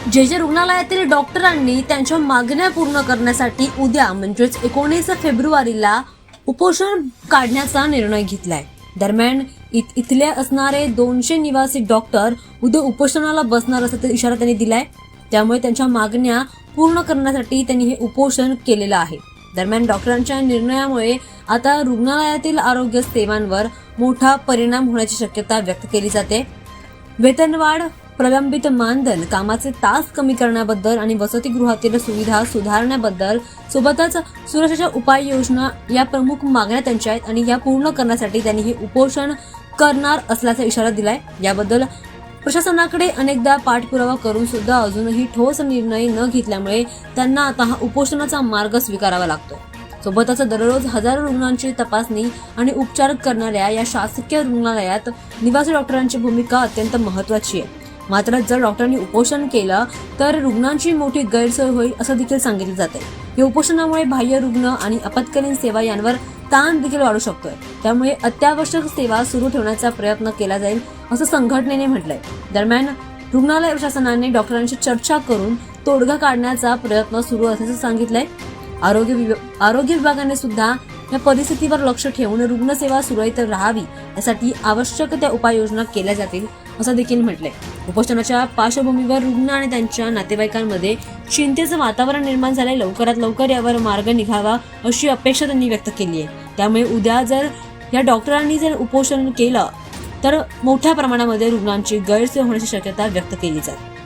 जे रुग्णालयातील डॉक्टरांनी त्यांच्या मागण्या पूर्ण करण्यासाठी उद्या म्हणजेच 19 फेब्रुवारीला उपोषण काढण्याचा निर्णय घेतलाय। दरम्यान इथले असणारे 200 निवासी डॉक्टर उद्या उपोषणाला बसणार असल्याचा इशारा त्यांनी दिलाय। त्यामुळे त्यांच्या मागण्या पूर्ण करण्यासाठी त्यांनी हे उपोषण केलेलं आहे। दरम्यान डॉक्टरांच्या निर्णयामुळे आता रुग्णालयातील आरोग्य सेवांवर मोठा परिणाम होण्याची शक्यता व्यक्त केली जाते। वेतनवाढ, प्रलंबित मानधन, कामाचे तास कमी करण्याबद्दल आणि वसतिगृहातील सुविधा सुधारण्याबद्दल सोबतच सुरक्षेच्या उपाययोजना या प्रमुख मागण्या त्यांच्या आहेत आणि या पूर्ण करण्यासाठी त्यांनी हे उपोषण करणार असल्याचा इशारा दिलाय। याबद्दल प्रशासनाकडे अनेकदा पाठपुरावा करून सुद्धा अजूनही ठोस निर्णय न घेतल्यामुळे त्यांना आता हा उपोषणाचा मार्ग स्वीकारावा लागतो। सोबतच दररोज हजारो रुग्णांची तपासणी आणि उपचार करणाऱ्या या शासकीय रुग्णालयात निवासी डॉक्टरांची भूमिका अत्यंत महत्त्वाची आहे। मात्र जर डॉक्टरांनी उपोषण केलं तर रुग्णांची मोठी गैरसोय होईल असं देखील सांगितलं जाते। या उपोषणामुळे बाह्य रुग्ण आणि आपत्कालीन सेवा यांवर ताण देखील वाढू शकतोय। त्यामुळे अत्यावश्यक सेवा सुरू ठेवण्याचा प्रयत्न केला जाईल असं संघटनेने म्हटलंय। दरम्यान रुग्णालय प्रशासनाने डॉक्टरांशी चर्चा करून तोडगा काढण्याचा प्रयत्न सुरू असल्याचं सांगितलंय। आरोग्य विभागाने सुद्धा या परिस्थितीवर लक्ष ठेवून रुग्णसेवा सुरळीत राहावी यासाठी आवश्यक त्या उपाययोजना केल्या जातील असं देखील म्हटलंय। उपोषणाच्या पार्श्वभूमीवर रुग्ण आणि त्यांच्या नातेवाईकांमध्ये चिंतेचं वातावरण निर्माण झालंय। लवकरात लवकर यावर मार्ग निघावा अशी अपेक्षा त्यांनी व्यक्त केली आहे। त्यामुळे उद्या जर या डॉक्टरांनी जर उपोषण केलं तर मोठ्या प्रमाणामध्ये रुग्णांची गैरसोय होण्याची शक्यता व्यक्त केली जाते।